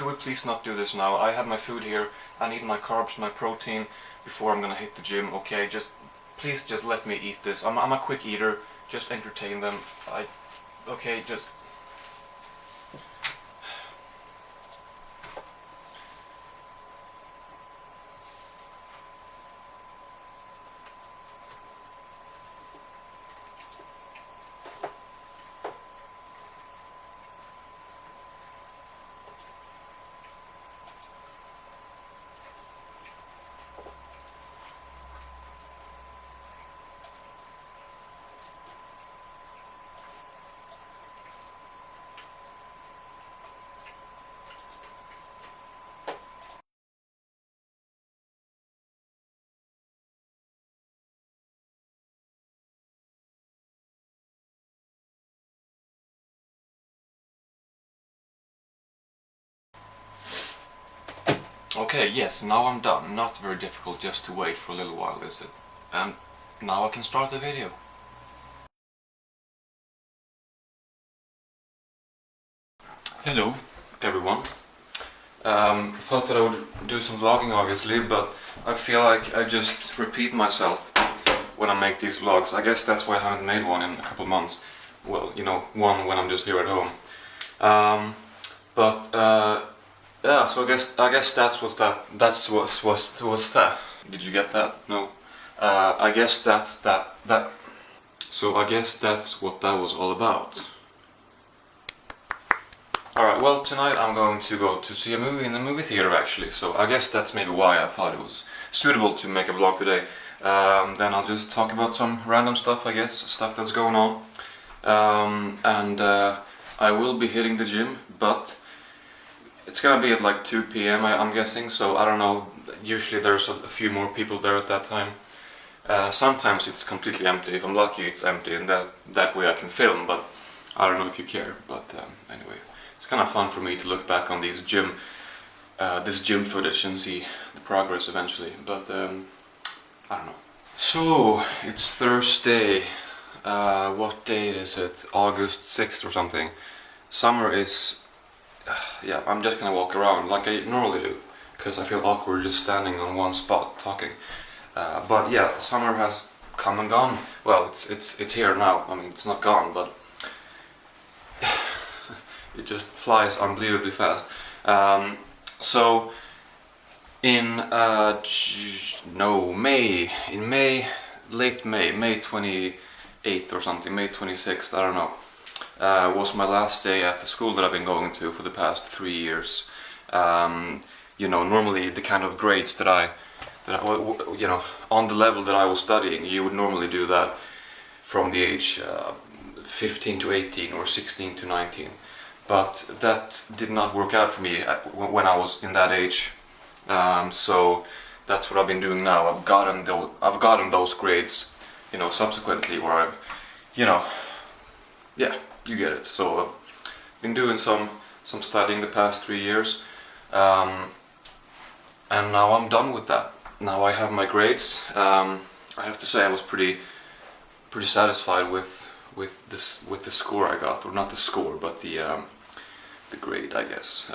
could we please not do this now? I have my food here, I need my carbs, my protein before I'm gonna hit the gym, okay? Please just let me eat this. I'm a quick eater, just entertain them. Okay, just... Okay, yes, now I'm done. Not very difficult, just to wait for a little while, is it? And now I can start the video. Hello, everyone. Thought that I would do some vlogging, obviously, but I feel like I just repeat myself when I make these vlogs. I guess that's why I haven't made one in a couple of months. Well, you know, one when I'm just here at home. Yeah, so I guess what's that. Did you get that? No. I guess that's that. So I guess that's what that was all about. Alright, well, tonight I'm going to go to see a movie in the movie theater, actually. So I guess that's maybe why I thought it was suitable to make a vlog today. Then I'll just talk about some random stuff, I guess, stuff that's going on. I will be hitting the gym, but it's gonna be at like 2 PM, I'm guessing, so I don't know. Usually there's a few more people there at that time. Sometimes it's completely empty. If I'm lucky, it's empty, and that way I can film, but I don't know if you care. But anyway, it's kind of fun for me to look back on this gym footage and see the progress eventually, but I don't know. So, it's Thursday. What date is it? August 6th or something. Summer is... yeah, I'm just gonna walk around like I normally do, because I feel awkward just standing on one spot talking. But yeah, summer has come and gone. Well, it's here now. I mean, it's not gone, but it just flies unbelievably fast. So in late May 28th or something, May 26th, I don't know. Was my last day at the school that I've been going to for the past 3 years. You know, normally the kind of grades that I you know, on the level that I was studying, you would normally do that from the age 15 to 18 or 16 to 19. But that did not work out for me when I was in that age. So that's what I've been doing now. I've gotten those grades, you know, subsequently, where I've, you know, yeah, you get it. So I've been doing some studying the past 3 years, and now I'm done with that. Now I have my grades. I have to say I was pretty satisfied with the score I got, or not the score, but the grade, I guess.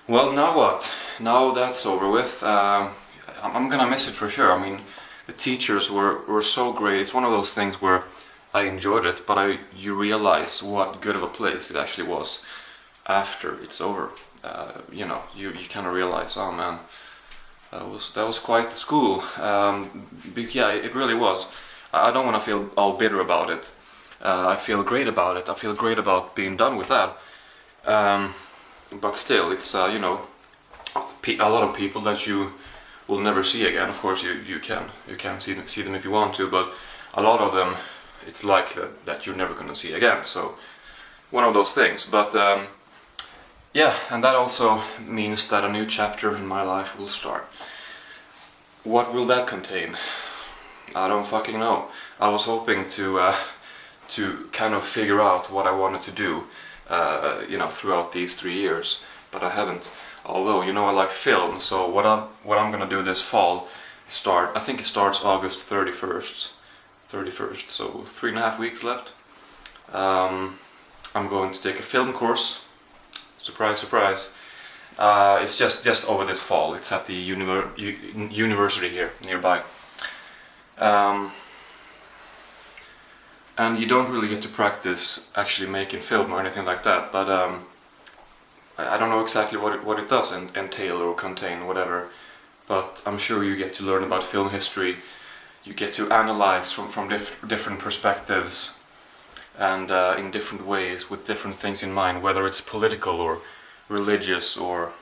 Well, now what? Now that's over with. I'm gonna miss it for sure. I mean, the teachers were so great. It's one of those things where I enjoyed it, but you realize what good of a place it actually was after it's over. You know, you kind of realize, oh man, that was quite the school. Yeah, it really was. I don't want to feel all bitter about it. I feel great about it. I feel great about being done with that. But still, it's you know, a lot of people that you will never see again. Of course, you can see them if you want to, but a lot of them, it's likely that you're never going to see again. So one of those things. But yeah, and that also means that a new chapter in my life will start. What will that contain? I don't fucking know. I was hoping to kind of figure out what I wanted to do, you know, throughout these 3 years, but I haven't. Although, you know, I like film, so what I'm gonna do this fall, I think it starts August 31st, so 3.5 weeks left. I'm going to take a film course, Surprise, surprise. It's just over this fall. It's at the university here nearby. And you don't really get to practice actually making film or anything like that, but I don't know exactly what it does entail or contain, whatever, but I'm sure you get to learn about film history. You get to analyze from different perspectives and in different ways with different things in mind, whether it's political or religious or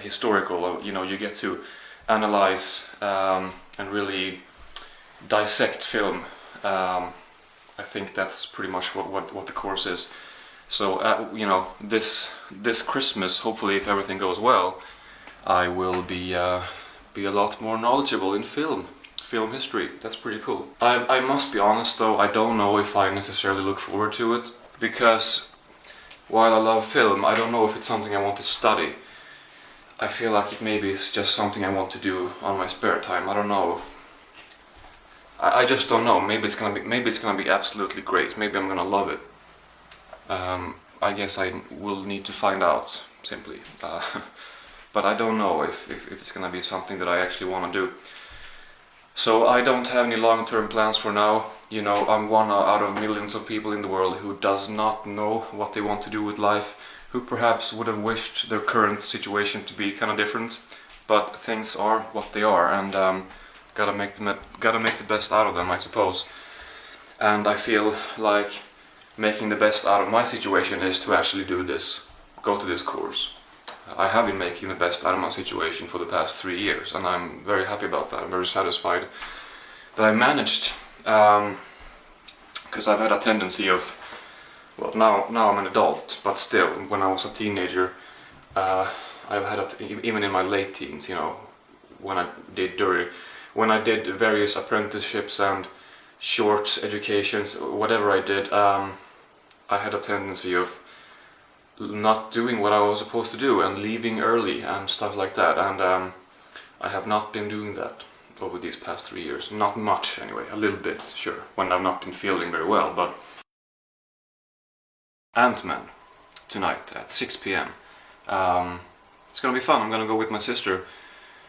historical. Or, you know, you get to analyze and really dissect film. I think that's pretty much what the course is. So you know, this Christmas, hopefully, if everything goes well, I will be a lot more knowledgeable in film history. That's pretty cool. I must be honest though, I don't know if I necessarily look forward to it, because while I love film, I don't know if it's something I want to study. I feel like it maybe is just something I want to do on my spare time. I don't know. I just don't know. Maybe it's gonna be absolutely great. Maybe I'm gonna love it. I guess I will need to find out simply. But I don't know if it's gonna be something that I actually want to do. So I don't have any long-term plans for now. You know, I'm one out of millions of people in the world who does not know what they want to do with life, who perhaps would have wished their current situation to be kind of different, but things are what they are, and gotta make the best out of them, I suppose. And I feel like making the best out of my situation is to actually do this, go to this course. I have been making the best out of my situation for the past 3 years, and I'm very happy about that. I'm very satisfied that I managed, because I've had a tendency of, well, now I'm an adult, but still, when I was a teenager, I've had even in my late teens, you know, when I did various apprenticeships and short educations, whatever I did, I had a tendency of not doing what I was supposed to do and leaving early and stuff like that, and I have not been doing that over these past 3 years. Not much anyway, a little bit, sure, when I've not been feeling very well, but Ant-Man tonight at 6 p.m. It's gonna be fun. I'm gonna go with my sister.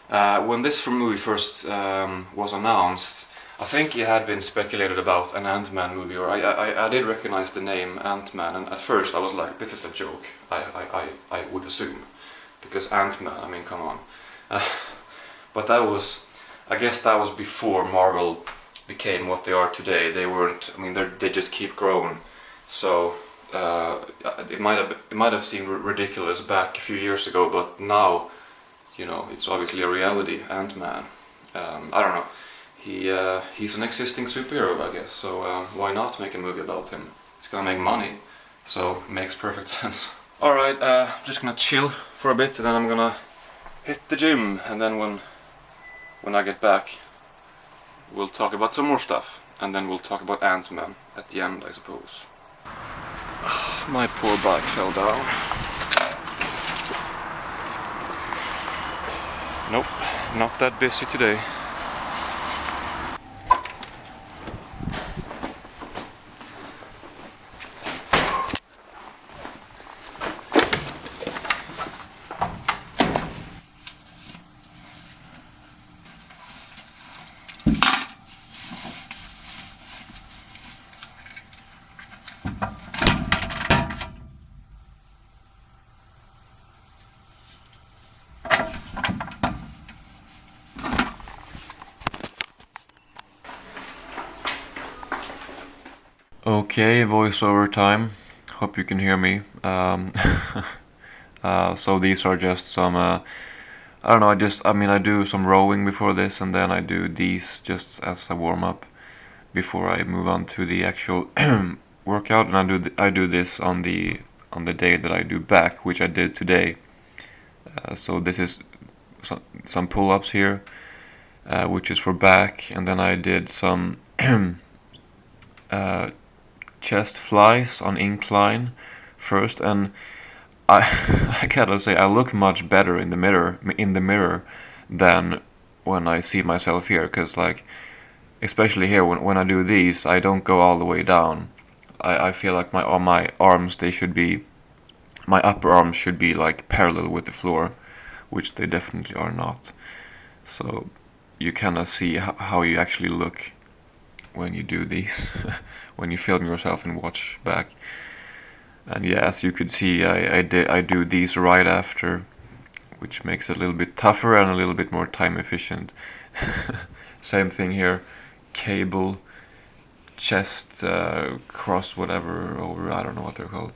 When this movie first was announced, I think it had been speculated about an Ant-Man movie, or I did recognize the name Ant-Man, and at first I was like, this is a joke, I would assume, because Ant-Man, I mean, come on. But I guess that was before Marvel became what they are today. They weren't, I mean, they just keep growing, so it might have seemed ridiculous back a few years ago, but now, you know, it's obviously a reality. Ant-Man. I don't know. He's an existing superhero, I guess. So why not make a movie about him? It's gonna make money, so it makes perfect sense. All right, just gonna chill for a bit, and then I'm gonna hit the gym, and then when I get back, we'll talk about some more stuff, and then we'll talk about Ant-Man at the end, I suppose. My poor bike fell down. Nope, not that busy today. Okay, voiceover time. Hope you can hear me. So these are just some, I don't know, I do some rowing before this, and then I do these just as a warm-up before I move on to the actual workout, and I do this on the day that I do back, which I did today. So this is some pull-ups here, which is for back, and then I did some chest flies on incline first, and I gotta say, I look much better in the mirror than when I see myself here, because like, especially here when I do these, I don't go all the way down. I feel like my arms, they should be my upper arms should be like parallel with the floor, which they definitely are not. So you kind of see how you actually look when you do these, when you film yourself and watch back. And yeah, as you could see, I do these right after, which makes it a little bit tougher and a little bit more time efficient. Same thing here, cable, chest, cross, whatever, over, I don't know what they're called,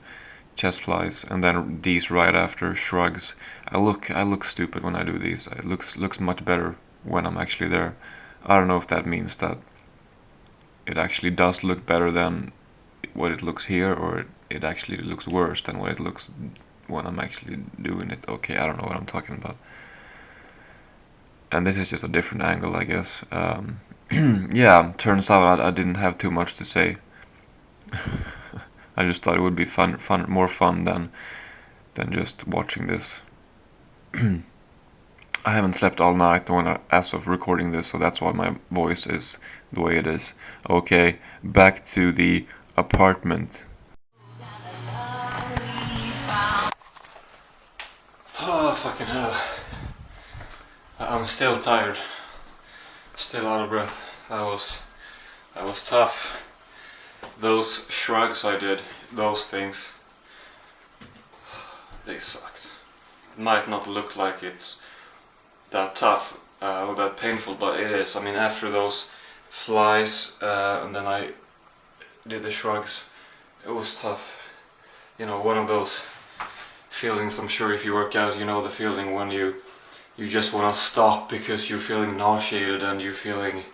chest flies, and then these right after, shrugs. I look stupid when I do these. It looks much better when I'm actually there. I don't know if that means that it actually does look better than what it looks here, or it actually looks worse than what it looks when I'm actually doing it. Okay, I don't know what I'm talking about. And this is just a different angle, I guess. Yeah, turns out I didn't have too much to say. I just thought it would be more fun than just watching this. I haven't slept all night as of recording this, so that's why my voice is the way it is. Okay, back to the apartment. Oh, fucking hell. I'm still tired. Still out of breath. That was tough. Those shrugs I did, those things, they sucked. It might not look like it's that tough or that painful, but it is. I mean, after those flies and then I did the shrugs, it was tough. You know, one of those feelings, I'm sure if you work out, you know the feeling when you just want to stop because you're feeling nauseated and you're feeling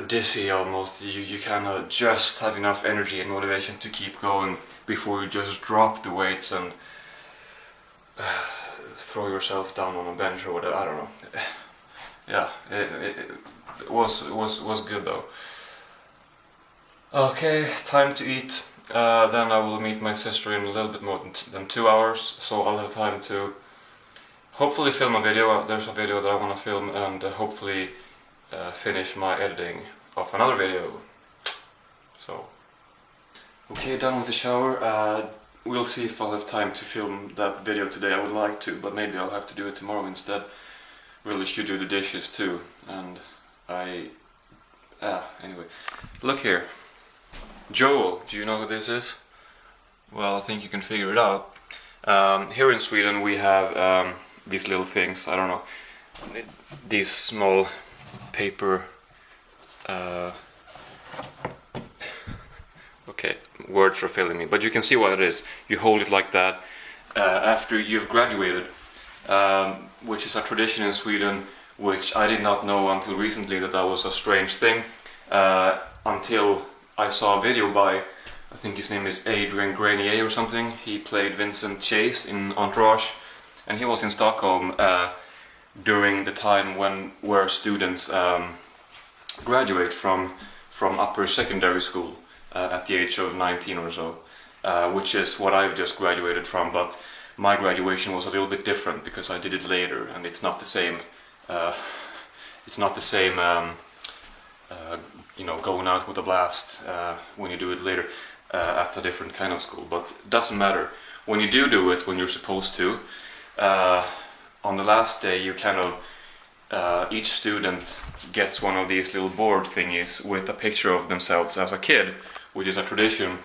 dizzy almost. You cannot just have enough energy and motivation to keep going before you just drop the weights and throw yourself down on a bench or whatever. I don't know. Yeah, it was good though. Okay, time to eat. Then I will meet my sister in a little bit more than 2 hours, so I'll have time to hopefully film a video. There's a video that I want to film, and hopefully finish my editing of another video. So, okay, done with the shower. We'll see if I'll have time to film that video today. I would like to, but maybe I'll have to do it tomorrow instead. Really should do the dishes too, and anyway, look here. Joel, do you know who this is? Well, I think you can figure it out. Here in Sweden we have these little things, I don't know, these small paper, okay, words are failing me, but you can see what it is. You hold it like that after you've graduated, which is a tradition in Sweden, which I did not know until recently that was a strange thing, until I saw a video by, I think his name is Adrian Grenier or something. He played Vincent Chase in Entourage, and he was in Stockholm during the time where students graduate from upper secondary school at the age of 19 or so, which is what I've just graduated from, but my graduation was a little bit different because I did it later, and it's not the same. You know, going out with a blast when you do it later at a different kind of school, but it doesn't matter. When you do it when you're supposed to, on the last day you kind of, each student gets one of these little board thingies with a picture of themselves as a kid, which is a tradition,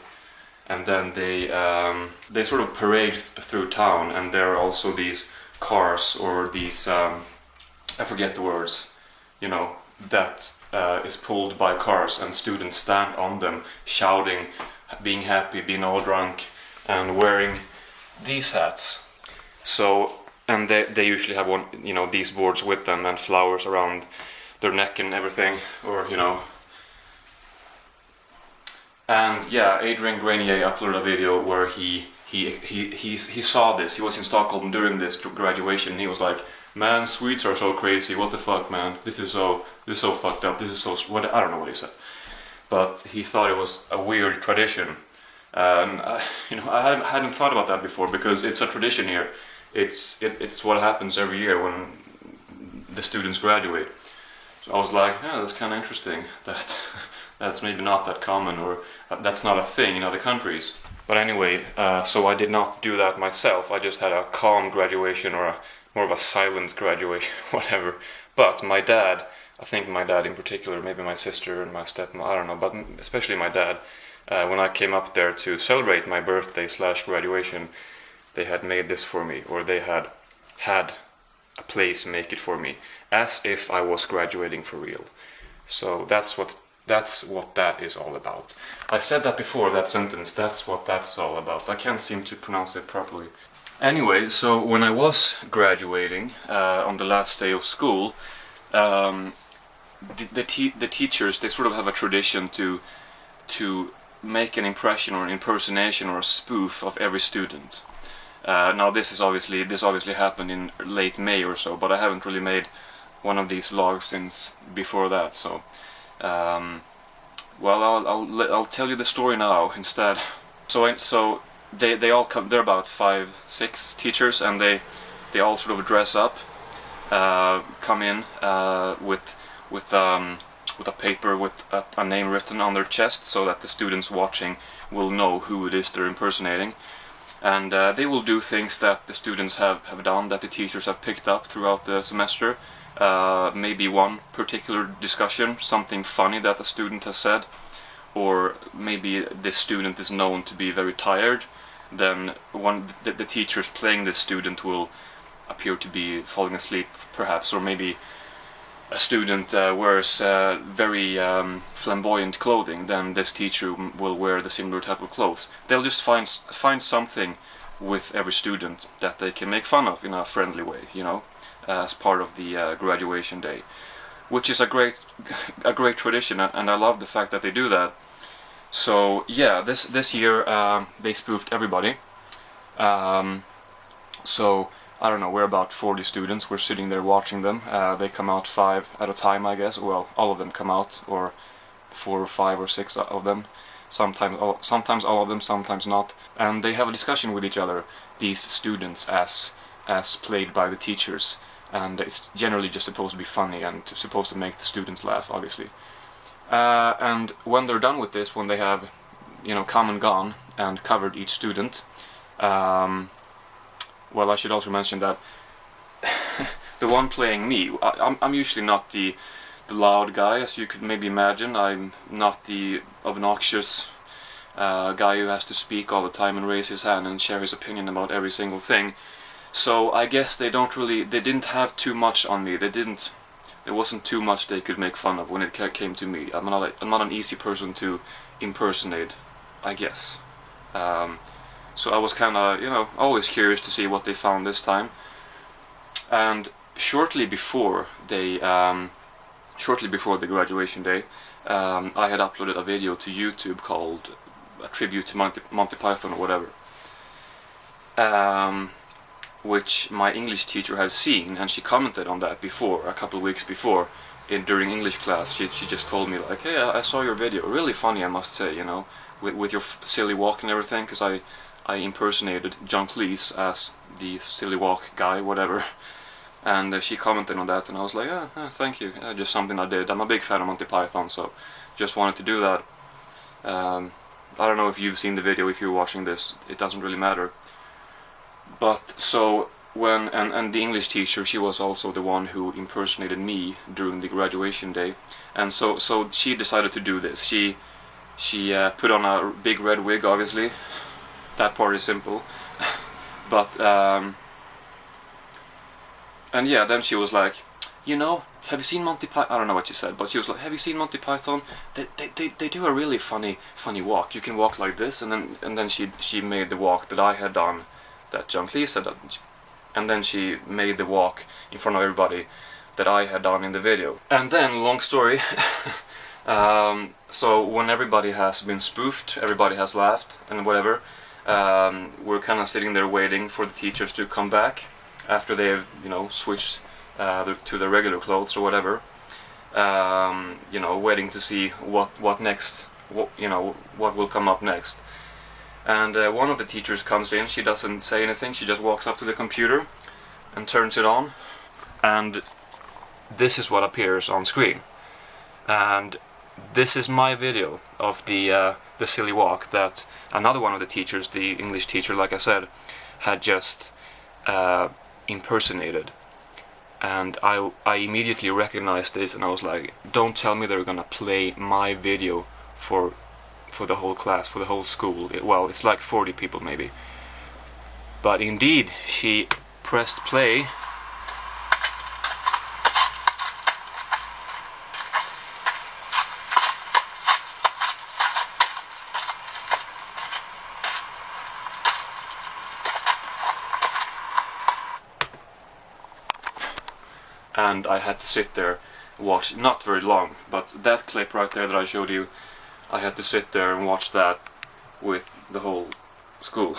and then they sort of parade through town, and there are also these cars or these, I forget the words, you know, that is pulled by cars, and students stand on them shouting, being happy, being all drunk, and wearing these hats. So, and they usually have one, you know, these boards with them and flowers around their neck and everything, or you know. And yeah, Adrian Grenier uploaded a video where he saw this. He was in Stockholm during this graduation. He was like, "Man, Swedes are so crazy. What the fuck, man? This is so fucked up. This is so what I don't know what he said, but he thought it was a weird tradition." You know, I hadn't thought about that before because it's a tradition here. It's what happens every year when the students graduate. So I was like, yeah, that's kind of interesting. That's maybe not that common, or that's not a thing in other countries. But anyway, so I did not do that myself. I just had a calm graduation, or more of a silent graduation, whatever. But my dad, I think my dad in particular, maybe my sister and my stepmom, I don't know, but especially my dad, when I came up there to celebrate my birthday / graduation, they had made this for me, or they had a place make it for me, as if I was graduating for real. So that's what that is all about. I said that before, that sentence, that's what that's all about. I can't seem to pronounce it properly. Anyway, so when I was graduating on the last day of school, the teachers, they sort of have a tradition to make an impression or an impersonation or a spoof of every student. Now this obviously happened in late May or so, but I haven't really made one of these vlogs since before that. So, well, I'll tell you the story now instead. So they all come. They're about 5-6 teachers, and they all sort of dress up, come in with a paper with a name written on their chest, so that the students watching will know who it is they're impersonating. And they will do things that the students have done, that the teachers have picked up throughout the semester. Maybe one particular discussion, something funny that the student has said, or maybe this student is known to be very tired. Then the teachers playing this student will appear to be falling asleep, perhaps, or maybe a student wears very flamboyant clothing, then this teacher will wear the similar type of clothes. They'll just find something with every student that they can make fun of in a friendly way, you know, as part of the graduation day, which is a great tradition, and I love the fact that they do that. So yeah, this year they spoofed everybody. So I don't know, we're about 40 students, we're sitting there watching them. They come out 5 at a time, I guess. Well, all of them come out, or 4 or 5 or 6 of them. Sometimes all of them, sometimes not. And they have a discussion with each other, these students as played by the teachers. And it's generally just supposed to be funny and supposed to make the students laugh, obviously. And when they're done with this, when they have, you know, come and gone and covered each student, well, I should also mention that the one playing me, I'm usually not the loud guy, as you could maybe imagine. I'm not the obnoxious guy who has to speak all the time and raise his hand and share his opinion about every single thing. So I guess they didn't have too much on me. There wasn't too much they could make fun of when it came to me. I'm not an easy person to impersonate, I guess. So I was kind of, you know, always curious to see what they found this time. And shortly before the graduation day, I had uploaded a video to YouTube called a tribute to Monty Python or whatever, which my English teacher had seen, and she commented on that before, a couple of weeks before, during English class. She just told me, like, hey, I saw your video, really funny, I must say, you know, with your silly walk and everything, because I impersonated John Cleese as the silly walk guy, whatever. And she commented on that, and I was like, yeah, thank you, just something I did. I'm a big fan of Monty Python, so just wanted to do that. I don't know if you've seen the video, if you're watching this, it doesn't really matter. But so when, and the English teacher, she was also the one who impersonated me during the graduation day. And so she decided to do this. She put on a big red wig, obviously. That part is simple. But and yeah, then she was like, you know, have you seen Monty Python? I don't know what she said, but she was like, have you seen Monty Python? They do a really funny walk. You can walk like this, and then she made the walk that I had done, that John Cleese had done, and then she made the walk in front of everybody that I had done in the video. And then, long story, so when everybody has been spoofed, everybody has laughed and whatever, we're kind of sitting there waiting for the teachers to come back after they've, you know, switched to their regular clothes or whatever. You know, waiting to see what next, what will come up next. And one of the teachers comes in. She doesn't say anything. She just walks up to the computer and turns it on, and this is what appears on screen. And this is my video of the the silly walk that another one of the teachers, the English teacher, like I said, had just impersonated. And I immediately recognized this, and I was like, don't tell me they're gonna play my video for the whole class, for the whole school. Well, it's like 40 people maybe. But indeed, she pressed play. And I had to sit there and watch, not very long, but that clip right there that I showed you, I had to sit there and watch that with the whole school.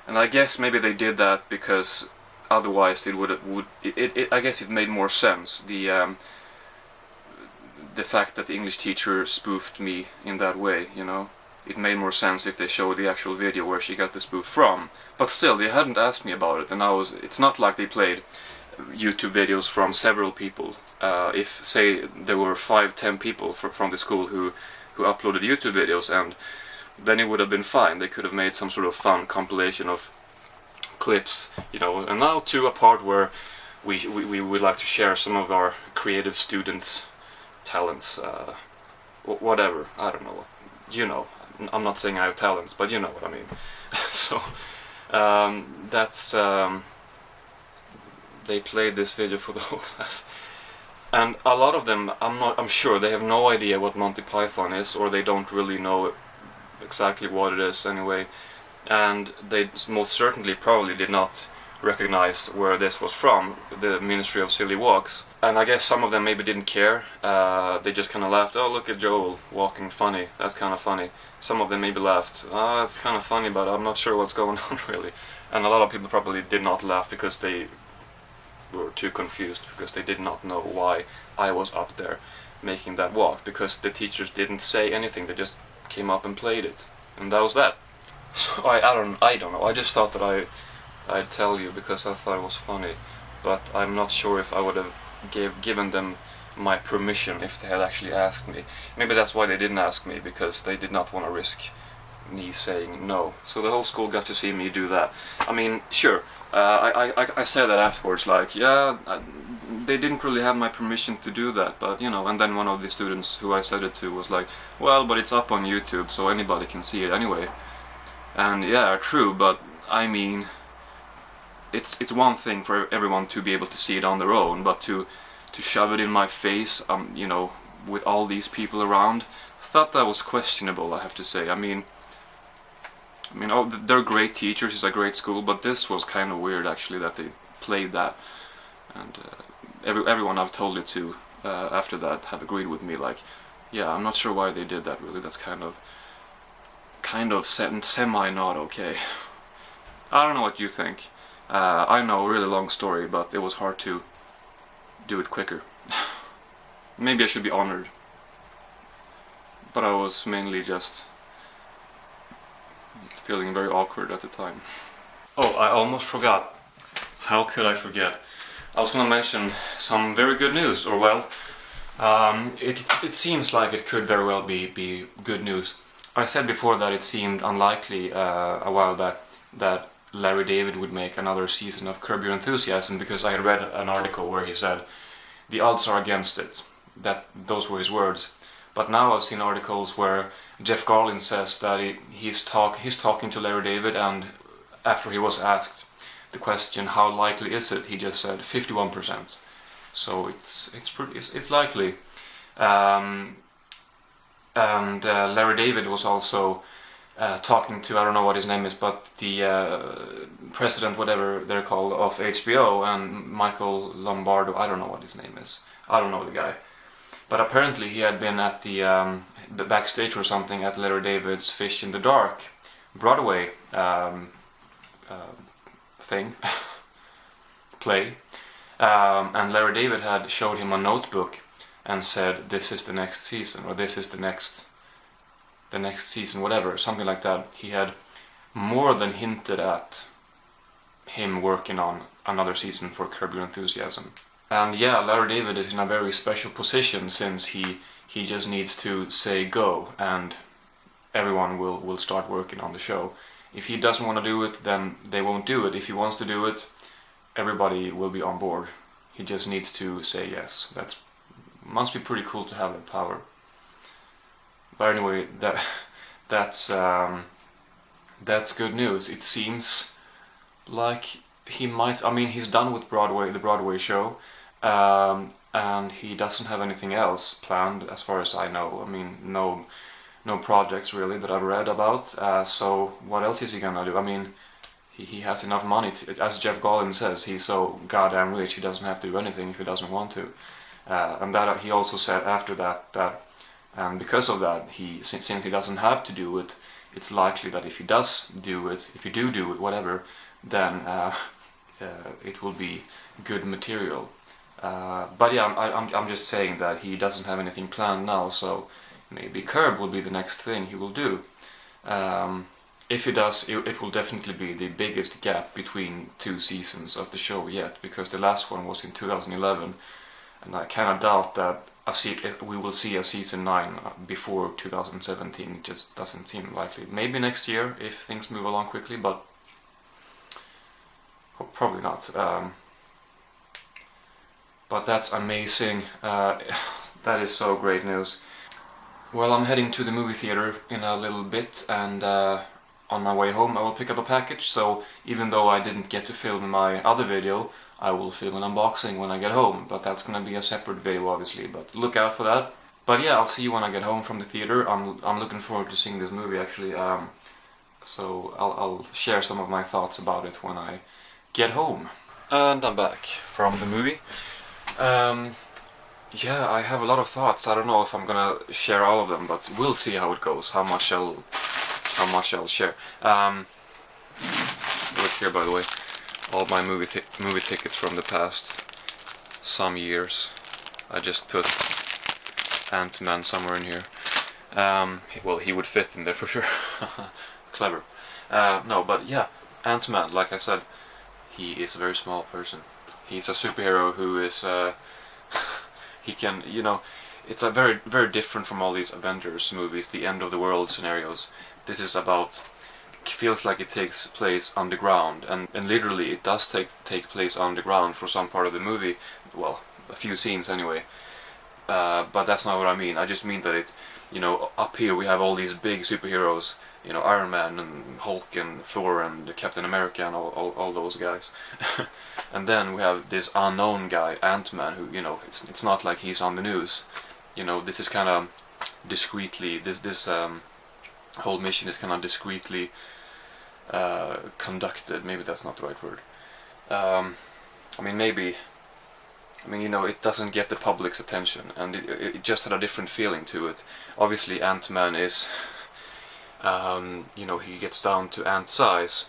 And I guess maybe they did that because otherwise I guess it made more sense, the fact that the English teacher spoofed me in that way, you know. It made more sense if they showed the actual video where she got the spoof from. But still, they hadn't asked me about it, and it's not like they played YouTube videos from several people. If, say, there were 5-10 people from the school who uploaded YouTube videos, and then it would have been fine. They could have made some sort of fun compilation of clips, you know. And now to a part where we would like to share some of our creative students' talents, whatever, I don't know, you know. I'm not saying I have talents, but you know what I mean. So that's they played this video for the whole class, and a lot of them, I'm sure they have no idea what Monty Python is, or they don't really know exactly what it is anyway, and they most certainly probably did not recognize where this was from, the Ministry of Silly Walks. And I guess some of them maybe didn't care, they just kind of laughed, oh look at Joel walking funny, that's kind of funny. Some of them maybe laughed, oh that's kind of funny, but I'm not sure what's going on really. And a lot of people probably did not laugh because they were too confused, because they did not know why I was up there making that walk, because the teachers didn't say anything, they just came up and played it, and that was that. So I don't know, I just thought that I'd tell you because I thought it was funny, but I'm not sure if I would have given them my permission if they had actually asked me. Maybe that's why they didn't ask me, because they did not want to risk me saying no. So the whole school got to see me do that. I mean, sure, I said that afterwards, like, yeah, they didn't really have my permission to do that, but you know. And then one of the students who I said it to was like, well, but it's up on YouTube, so anybody can see it anyway. And yeah, true, but I mean, it's one thing for everyone to be able to see it on their own, but to shove it in my face, you know, with all these people around, I thought that was questionable, I have to say. I mean, oh, they're great teachers, it's a great school, but this was kind of weird actually that they played that. And everyone I've told it to after that have agreed with me, like, yeah, I'm not sure why they did that really. That's kind of semi not okay. I don't know what you think. I know, a really long story, but it was hard to do it quicker. Maybe I should be honored, but I was mainly just feeling very awkward at the time. Oh, I almost forgot. How could I forget? I was gonna mention some very good news, or well, it seems like it could very well be good news. I said before that it seemed unlikely a while back that Larry David would make another season of Curb Your Enthusiasm, because I had read an article where he said the odds are against it. Those were his words. But now I've seen articles where Jeff Garlin says that he's talking to Larry David, and after he was asked the question how likely is it, he just said 51%. So it's likely. And Larry David was also talking to, I don't know what his name is, but the president, whatever they're called, of HBO, and Michael Lombardo, I don't know what his name is, I don't know the guy, but apparently he had been at the backstage or something at Larry David's Fish in the Dark Broadway thing, play, and Larry David had showed him a notebook and said, this is the next season, or this is the next season, whatever, something like that. He had more than hinted at him working on another season for Curb Your Enthusiasm. And yeah, Larry David is in a very special position, since he just needs to say go and everyone will start working on the show. If he doesn't want to do it, then they won't do it. If he wants to do it, everybody will be on board. He just needs to say yes. That must be pretty cool to have that power. But anyway, that's good news. It seems like he might. I mean, he's done with Broadway, the Broadway show, and he doesn't have anything else planned, as far as I know. I mean, no projects really that I've read about. So what else is he gonna do? I mean, he has enough money to, as Jeff Gollin says, he's so goddamn rich he doesn't have to do anything if he doesn't want to. And that he also said after that because of that, since he doesn't have to do it, it's likely that if he does do it, if you do it, whatever, then it will be good material. But yeah, I'm just saying that he doesn't have anything planned now, so maybe Curb will be the next thing he will do. If he does, it will definitely be the biggest gap between 2 seasons of the show yet, because the last one was in 2011, and I kind of doubt that we will see a season 9 before 2017. It just doesn't seem likely. Maybe next year if things move along quickly, but probably not. But that's amazing. That is so great news. Well, I'm heading to the movie theater in a little bit, and on my way home I will pick up a package, so even though I didn't get to film my other video, I will film an unboxing when I get home, but that's gonna be a separate video obviously, but look out for that. But yeah, I'll see you when I get home from the theater. I'm looking forward to seeing this movie actually, so I'll share some of my thoughts about it when I get home. And I'm back from the movie. Yeah, I have a lot of thoughts. I don't know if I'm gonna share all of them, but we'll see how it goes, how much I'll share. Look here, by the way, all my movie tickets from the past some years. I just put Ant-Man somewhere in here. Well, he would fit in there for sure. Clever. No, but yeah, Ant-Man, like I said, he is a very small person. He's a superhero who is he can, you know, it's a very different from all these Avengers movies, the end of the world scenarios. This is about, feels like it takes place underground, and literally it does take place underground for some part of the movie. Well, a few scenes anyway. But that's not what I mean. I just mean that it, you know, up here we have all these big superheroes, you know, Iron Man and Hulk and Thor and Captain America and all those guys. And then we have this unknown guy, Ant-Man, who, you know, it's not like he's on the news. You know, this is kind of discreetly, this whole mission is kind of discreetly conducted. Maybe that's not the right word. I mean, you know, it doesn't get the public's attention, and it just had a different feeling to it. Obviously, Ant-Man is, you know, he gets down to ant size.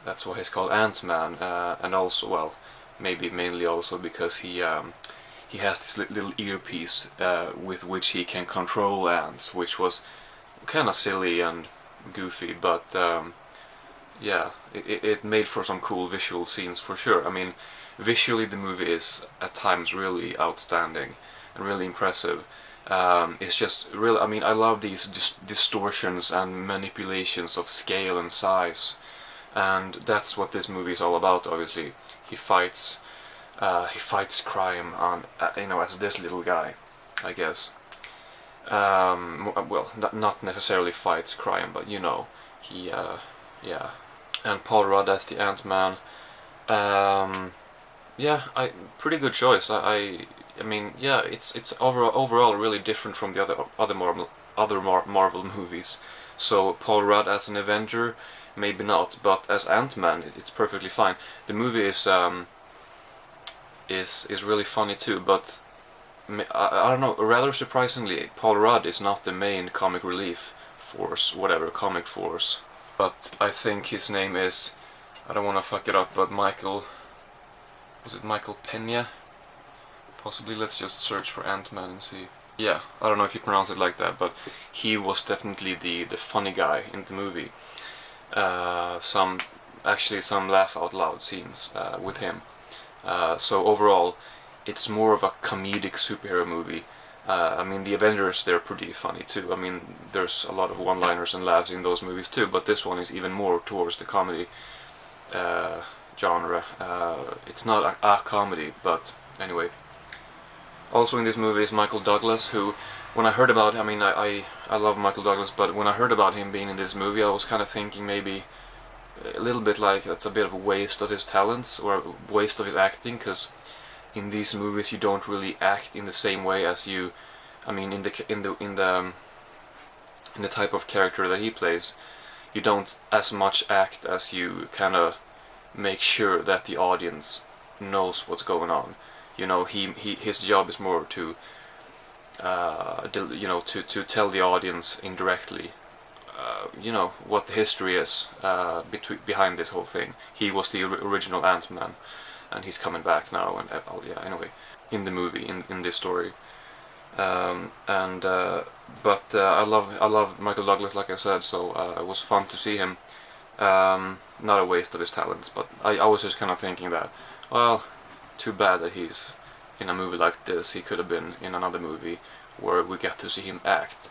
That's why he's called Ant-Man, and also, well, maybe mainly also because he has this little earpiece with which he can control ants, which was kind of silly and goofy, but yeah, it made for some cool visual scenes for sure. I mean, visually the movie is at times really outstanding and really impressive. It's just really, I mean, I love these distortions and manipulations of scale and size, and that's what this movie is all about. Obviously, he fights crime on, you know, as this little guy, I guess. Well, not necessarily fights crime, but you know, he, yeah. And Paul Rudd as the Ant-Man. Yeah, pretty good choice. I mean, yeah, it's overall really different from the other Marvel movies. So Paul Rudd as an Avenger, maybe not, but as Ant-Man, it's perfectly fine. The movie is really funny too, but I don't know. Rather surprisingly, Paul Rudd is not the main comic relief force, whatever comic force. But I think his name is, I don't want to fuck it up, but Michael. Was it Michael Peña? Possibly. Let's just search for Ant-Man and see. Yeah, I don't know if you pronounce it like that, but he was definitely the funny guy in the movie. Some laugh out loud scenes with him. So overall, it's more of a comedic superhero movie, I mean, the Avengers, they're pretty funny too. I mean, there's a lot of one-liners and laughs in those movies too, but this one is even more towards the comedy genre. It's not a comedy, but anyway. Also in this movie is Michael Douglas, who, when I heard about him, I mean, I love Michael Douglas, but when I heard about him being in this movie, I was kind of thinking maybe a little bit like that's a bit of a waste of his talents, or a waste of his acting, because in these movies you don't really act in the same way as you, I mean, in the type of character that he plays, you don't as much act as you kind of make sure that the audience knows what's going on. You know, his job is more to to tell the audience indirectly, you know, what the history is behind this whole thing. He was the original Ant-Man, and he's coming back now, and yeah, anyway, in the movie, in this story. I love Michael Douglas, like I said, so it was fun to see him. Not a waste of his talents, but I was just kind of thinking that, well, too bad that he's in a movie like this. He could have been in another movie where we get to see him act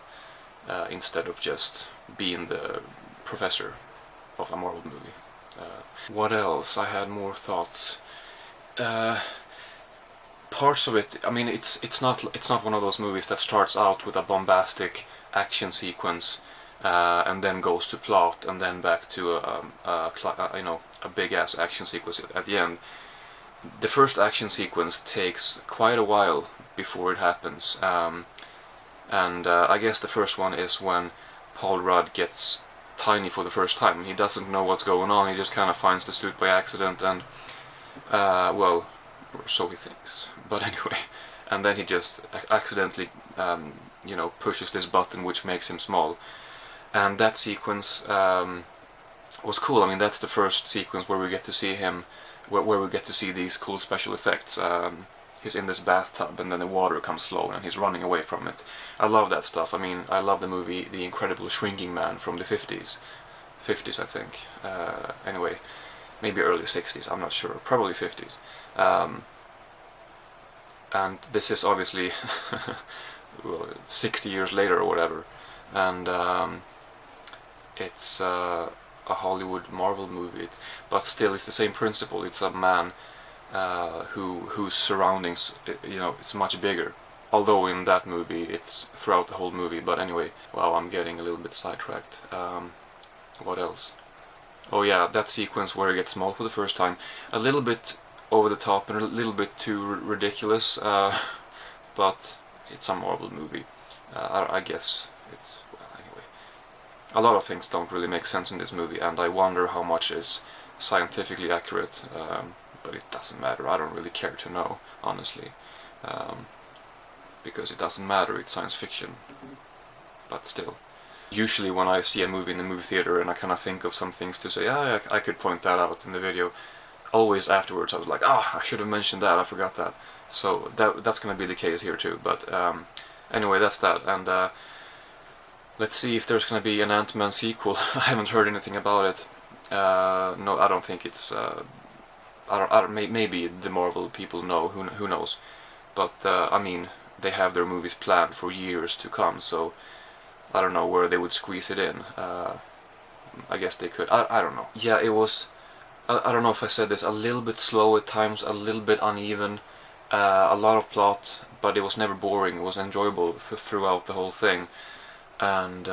instead of just being the professor of a Marvel movie. What else? I had more thoughts. Parts of it, I mean, it's not one of those movies that starts out with a bombastic action sequence and then goes to plot and then back to a big ass action sequence at the end. The first action sequence takes quite a while before it happens, and I guess the first one is when Paul Rudd gets tiny for the first time. He doesn't know what's going on, he just kind of finds the suit by accident, and well, so he thinks, but anyway, and then he just accidentally pushes this button which makes him small, and that sequence was cool. I mean, that's the first sequence where we get to see him, where we get to see these cool special effects. He's in this bathtub and then the water comes flowing and he's running away from it. I love that stuff. I mean, I love the movie The Incredible Shrinking Man from the 50s I think. Anyway, maybe early 60s, I'm not sure, probably 50s. And this is obviously 60 years later or whatever, and it's a Hollywood Marvel movie, but still it's the same principle. It's a man whose surroundings, it's much bigger. Although in that movie it's throughout the whole movie, but anyway, wow, I'm getting a little bit sidetracked. What else? Oh yeah, that sequence where he gets small for the first time, a little bit over the top and a little bit too ridiculous, but it's a Marvel movie. I guess it's, well, anyway. A lot of things don't really make sense in this movie, and I wonder how much is scientifically accurate, but it doesn't matter. I don't really care to know, honestly, because it doesn't matter, it's science fiction, but still. Usually when I see a movie in the movie theater and I kind of think of some things to say, I could point that out in the video, always afterwards I was like, I should have mentioned that, I forgot that. So that's going to be the case here too, but anyway, that's that, and let's see if there's going to be an Ant-Man sequel. I haven't heard anything about it. No, I don't think it's, maybe the Marvel people know, who knows, but I mean, they have their movies planned for years to come, so I don't know where they would squeeze it in. I guess they could, I don't know. Yeah, it was, I don't know if I said this, a little bit slow at times, a little bit uneven, a lot of plot, but it was never boring. It was enjoyable throughout the whole thing, and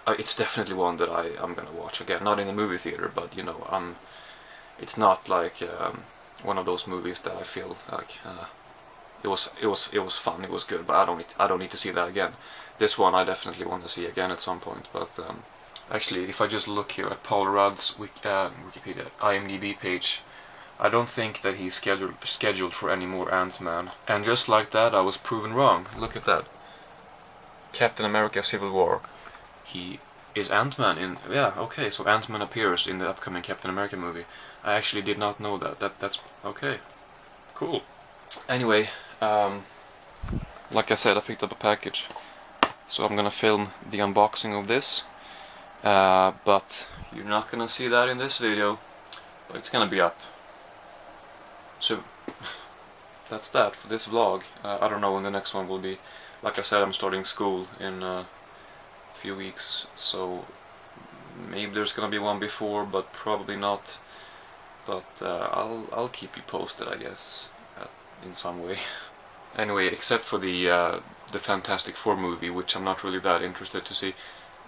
it's definitely one that I'm gonna watch again. Not in the movie theater, but it's not like one of those movies that I feel like it was fun, it was good, but I don't need to see that again. This one I definitely want to see again at some point, but actually, if I just look here at Paul Rudd's Wikipedia IMDb page, I don't think that he's scheduled for any more Ant-Man. And just like that, I was proven wrong. Look at that. Captain America Civil War. He is Ant-Man in... Yeah, okay, so Ant-Man appears in the upcoming Captain America movie. I actually did not know that. That's... okay. Cool. Anyway, like I said, I picked up a package. So I'm gonna film the unboxing of this. But you're not gonna see that in this video. But it's gonna be up soon. That's that for this vlog. I don't know when the next one will be. like I said, I'm starting school in a few weeks, so maybe there's gonna be one before, but probably not. But I'll keep you posted, I guess, in some way. Anyway, except for the Fantastic Four movie, which I'm not really that interested to see,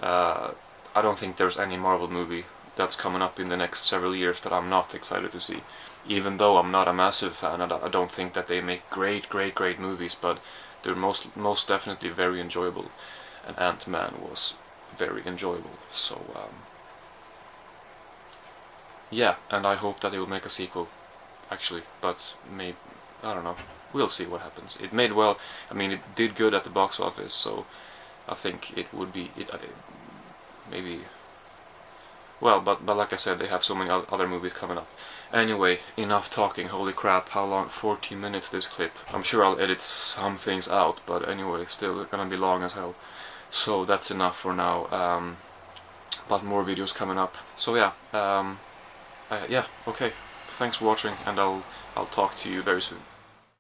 I don't think there's any Marvel movie that's coming up in the next several years that I'm not excited to see. Even though I'm not a massive fan, I don't think that they make great movies, but they're most definitely very enjoyable. And Ant-Man was very enjoyable. So yeah, and I hope that they will make a sequel, actually. But maybe, I don't know. We'll see what happens. It made well. I mean, it did good at the box office, so I think it would be maybe. Well, but like I said, they have so many other movies coming up. Anyway, enough talking. Holy crap! How long? 14 minutes this clip. I'm sure I'll edit some things out, but anyway, still gonna be long as hell. So that's enough for now. But more videos coming up. So yeah. Yeah. Okay. Thanks for watching, and I'll talk to you very soon.